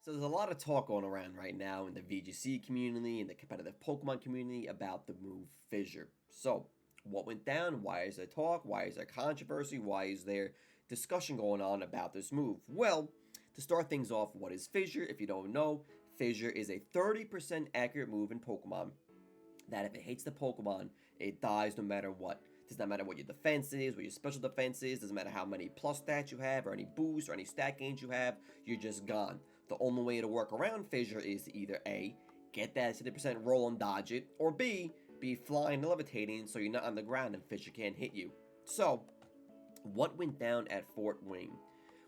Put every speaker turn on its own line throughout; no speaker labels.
So there's a lot of talk going around right now in the VGC community, in the competitive Pokemon community about the move Fissure. So, what went down? Why is there talk? Why is there controversy? Why is there discussion going on about this move? Well, to start things off, what is Fissure? If you don't know, Fissure is a 30% accurate move in Pokemon that if it hits the Pokemon, it dies no matter what. Does not matter what your defense is, what your special defense is, doesn't matter how many plus stats you have, or any boosts, or any stat gains you have, you're just gone. The only way to work around Fissure is to either A, get that 60% roll and dodge it, or B, be flying and levitating so you're not on the ground and Fissure can't hit you. So, what went down at Fort Wayne?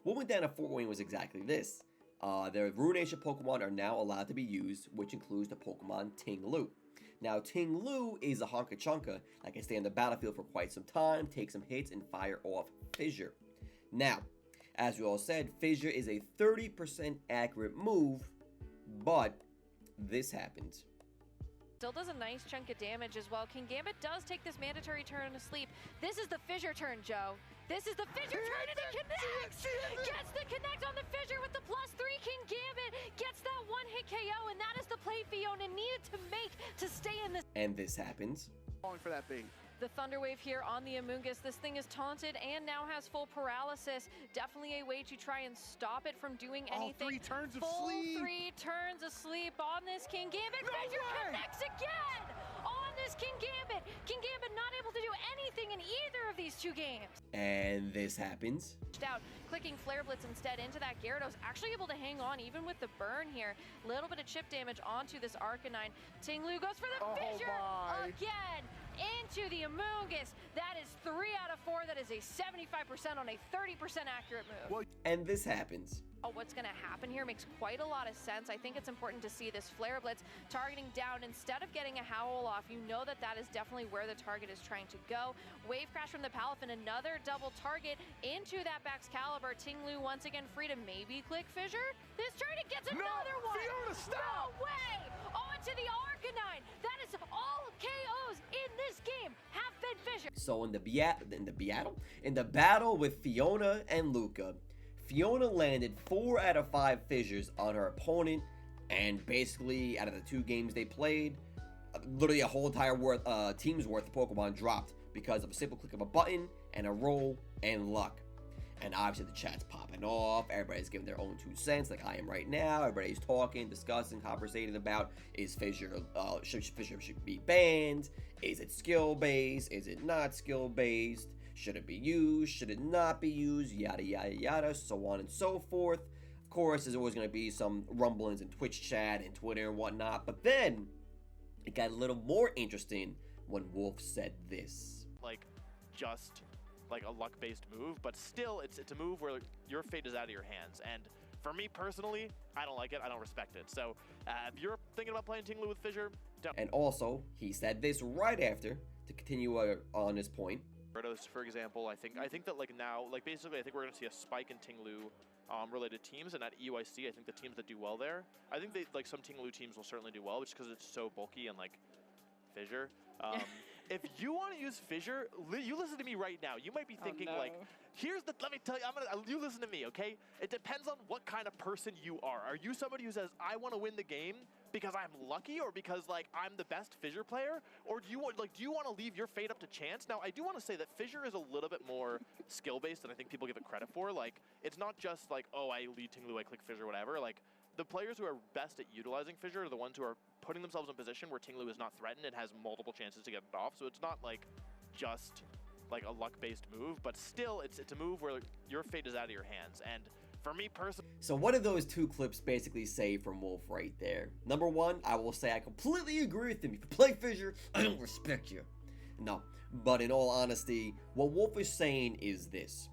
What went down at Fort Wayne was exactly this. The Ruination Pokemon are now allowed to be used, which includes the Pokemon Ting-Lu. Now, Ting-Lu is a Honka Chunka that can stay on the battlefield for quite some time, take some hits, and fire off Fissure. Now, as we all said, Fissure is a 30% accurate move, but this happens.
Still does a nice chunk of damage as well. Kingambit does take this mandatory turn to sleep. This is the Fissure turn, Joe. This is the Fissure turn, and it connects! Gets the connect on the Fissure with the +3. Kingambit gets that one-hit KO, and that is the play Fiona needed to make to stay in this.
And this happens.
Falling for that bait.
The Thunder Wave here on the Amoonguss. This thing is taunted and now has full paralysis. Definitely a way to try and stop it from doing anything.
All 3 turns of
full
sleep.
3 turns of sleep on this Kingambit.
No
Fissure
way.
connects again on this Kingambit. Kingambit not able to do anything in either of these 2 games.
And this happens.
Out, clicking Flare Blitz instead into that Gyarados, actually able to hang on even with the burn here. Little bit of chip damage onto this Arcanine. Ting-Lu goes for the Fissure again into the Amoonguss. That is 3 out of 4. That is a 75% on a 30% accurate move.
And this happens.
What's going to happen here makes quite a lot of sense. I think it's important to see this Flare Blitz targeting down instead of getting a Howl off. You know that that is definitely where the target is trying to go. Wave Crash from the Palafin, another double target into that Baxcalibur. Ting-Lu once again free to maybe click Fissure. This target gets another one.
Fiona, stop!
No way! Onto the Arcanine. That is all KOs in this game. Have fed Fissure.
So in the battle with Fiona and Luca, Fiona landed 4 out of 5 fissures on her opponent, and basically, out of the 2 games they played, literally a whole entire team's worth of Pokemon dropped because of a simple click of a button and a roll and luck. And obviously the chat's popping off, everybody's giving their own 2 cents like I am right now. Everybody's talking, discussing, conversating about, is Fissure, Fissure should be banned? Is it skill-based? Is it not skill-based? Should it be used? Should it not be used? Yada, yada, yada, so on and so forth. Of course, there's always going to be some rumblings in Twitch chat and Twitter and whatnot. But then, it got a little more interesting when Wolf said this.
Just a luck-based move, but still, it's a move where your fate is out of your hands. And for me personally, I don't like it. I don't respect it. So, if you're thinking about playing Ting-Lu with Fissure, don't.
And also, he said this right after, to continue on his point.
For example, I think that now, basically I think we're going to see a spike in Ting-Lu related teams, and at EUIC I think the teams that do well there, I think some Ting-Lu teams will certainly do well, just because it's so bulky and Fissure. If you want to use Fissure, you listen to me right now. You might be thinking let me tell you, you listen to me, okay? It depends on what kind of person you are. Are you somebody who says, I want to win the game because I'm lucky, or because I'm the best Fissure player? Or do you want to leave your fate up to chance? Now, I do want to say that Fissure is a little bit more skill-based than I think people give it credit for. It's not just oh, I lead Ting-Lu, I click Fissure, whatever. The players who are best at utilizing Fissure are the ones who are putting themselves in a position where Ting-Lu is not threatened and has multiple chances to get it off. So it's not just a luck-based move, but still it's a move where your fate is out of your hands. And for me personally...
So what did those 2 clips basically say from Wolf right there? Number 1, I will say I completely agree with him. If you play Fissure, I don't respect you. No, but in all honesty, what Wolf is saying is this.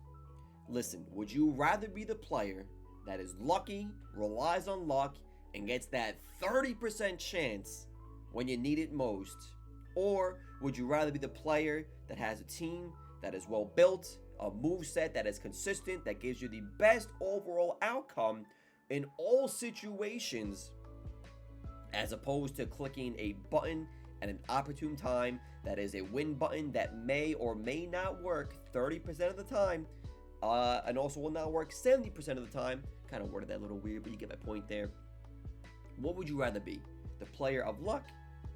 Listen, would you rather be the player that is lucky, relies on luck, and gets that 30% chance when you need it most? Or would you rather be the player that has a team that is well built, a moveset that is consistent, that gives you the best overall outcome in all situations, as opposed to clicking a button at an opportune time that is a win button that may or may not work 30% of the time, and also will not work 70% of the time Kind of worded that a little weird, but you get my point there. What would you rather be? The player of luck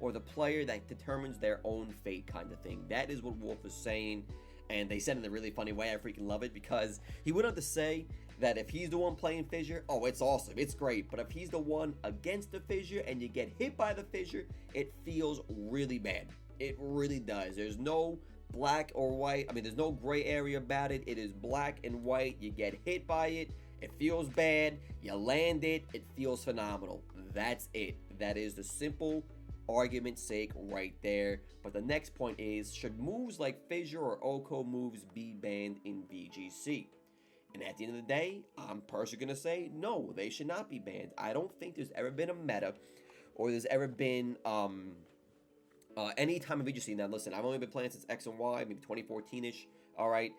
or the player that determines their own fate kind of thing? That is what Wolf is saying, and they said it in a really funny way. I freaking love it, because he went on to say that if he's the one playing Fissure, oh, it's awesome, it's great. But if he's the one against the Fissure and you get hit by the Fissure, it feels really bad. It really does. There's no black or white. I mean, there's no gray area about it. It is black and white. You get hit by it. It feels bad. You land it. It feels phenomenal. That's it. That is the simple argument's sake right there. But the next point is, should moves like Fissure or Oko moves be banned in VGC? And at the end of the day, I'm personally going to say, no, they should not be banned. I don't think there's ever been a meta, or there's ever been any time in VGC. Now, listen, I've only been playing since X and Y, maybe 2014-ish, all right?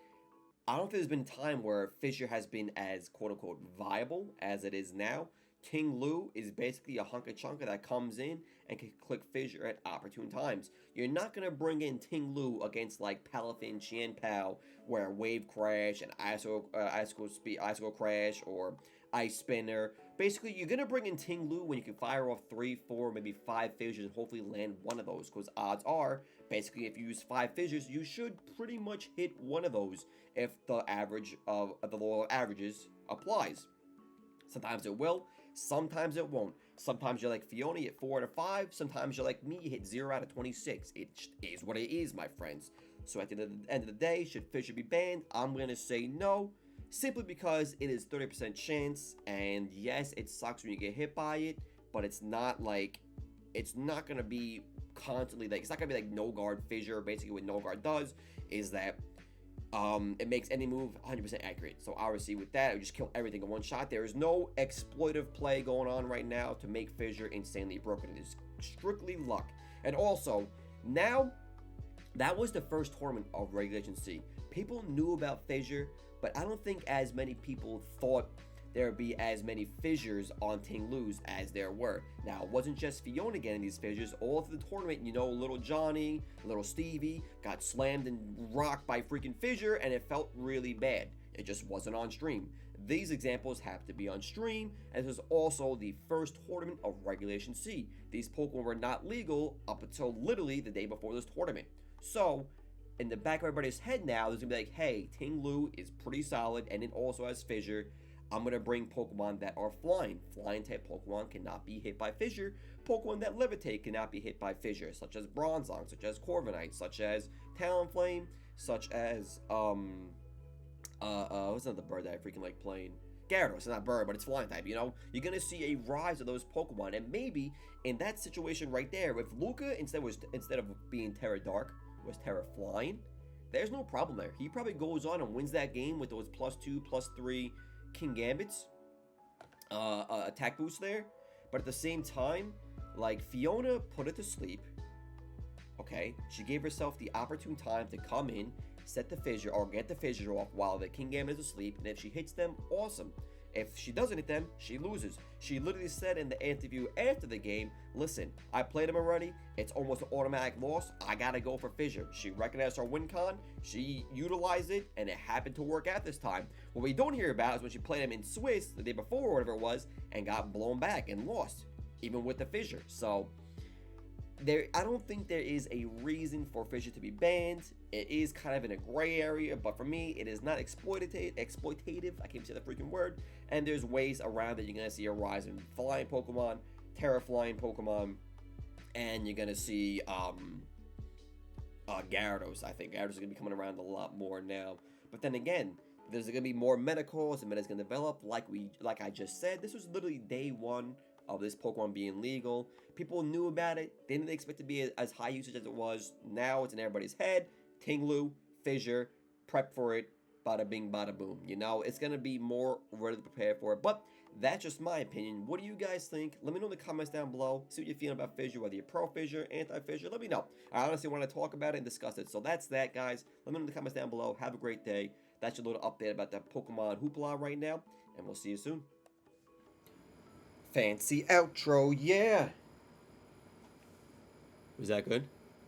I don't think there's been a time where Fissure has been as quote-unquote viable as it is now. Ting-Lu is basically a hunka chunka that comes in and can click Fissure at opportune times. You're not going to bring in Ting-Lu against like Palafin, Qianpao, where Wave Crash and Icicle Crash or Ice Spinner. Basically, you're going to bring in Ting-Lu when you can fire off 3, 4, maybe 5 fissures and hopefully land one of those. Because odds are, basically, if you use 5 fissures, you should pretty much hit one of those if the average of the law of averages applies. Sometimes it will, sometimes it won't. Sometimes you're like Fiona, you hit 4 out of 5. Sometimes you're like me, you hit 0 out of 26. It is what it is, my friends. So at the end of the day, should Fissure be banned? I'm going to say no. Simply because it is 30% chance, and yes, it sucks when you get hit by it, but it's not like, it's not going to be constantly, like, it's not going to be like no guard Fissure. Basically what no guard does is that it makes any move 100% accurate. So obviously with that, it would just kill everything in one shot. There is no exploitive play going on right now to make Fissure insanely broken. It is strictly luck. And also, now, that was the first tournament of Regulation C. People knew about Fissure, but I don't think as many people thought there would be as many fissures on Ting-Lu's as there were. Now, it wasn't just Fiona getting these fissures. All through the tournament, you know, little Johnny, little Stevie got slammed and rocked by freaking Fissure, and it felt really bad. It just wasn't on stream. These examples have to be on stream, and this was also the first tournament of Regulation C. These Pokemon were not legal up until literally the day before this tournament. So, in the back of everybody's head now, there's gonna be like, hey, Ting-Lu is pretty solid, and it also has Fissure. I'm gonna bring Pokemon that are flying. Flying type Pokemon cannot be hit by Fissure. Pokemon that levitate cannot be hit by Fissure, such as Bronzong, such as Corviknight, such as Talonflame, such as what's another bird that I freaking like playing? Gyarados. It's not a bird, but it's flying type, you know? You're gonna see a rise of those Pokemon, and maybe in that situation right there, if Luca instead of being Terra Dark was Terra Flying, there's no problem there. He probably goes on and wins that game with those +2, +3 King Gambits attack boost there. But at the same time, like, Fiona put it to sleep. Okay, she gave herself the opportune time to come in, set the Fissure, or get the Fissure off while the King Gambit is asleep, and if she hits them, awesome. If she doesn't hit them, she loses. She literally said in the interview after the game, listen, I played him already, it's almost an automatic loss, I gotta go for Fissure. She recognized her win con, she utilized it, and it happened to work out this time. What we don't hear about is when she played him in Swiss the day before, or whatever it was, and got blown back and lost, even with the Fissure. So, I don't think there is a reason for Fissure to be banned. It is kind of in a gray area, but for me, it is not exploitative. I can't say the freaking word. And there's ways around it. You're going to see a rise in flying Pokemon, Terra flying Pokemon, and you're going to see Gyarados. I think Gyarados is going to be coming around a lot more now. But then again, there's going to be more meta calls, and meta's going to develop. Like I just said, this was literally day one of this Pokemon being legal. People knew about it. They didn't expect it to be as high usage as it was. Now it's in everybody's head. Ting-Lu, Fissure, prep for it. Bada bing, bada boom. You know, it's going to be more ready to prepare for it. But that's just my opinion. What do you guys think? Let me know in the comments down below. See what you're feeling about Fissure, whether you're pro Fissure, anti Fissure. Let me know. I honestly want to talk about it and discuss it. So that's that, guys. Let me know in the comments down below. Have a great day. That's your little update about that Pokemon hoopla right now. And we'll see you soon. Fancy outro, yeah. Was that good?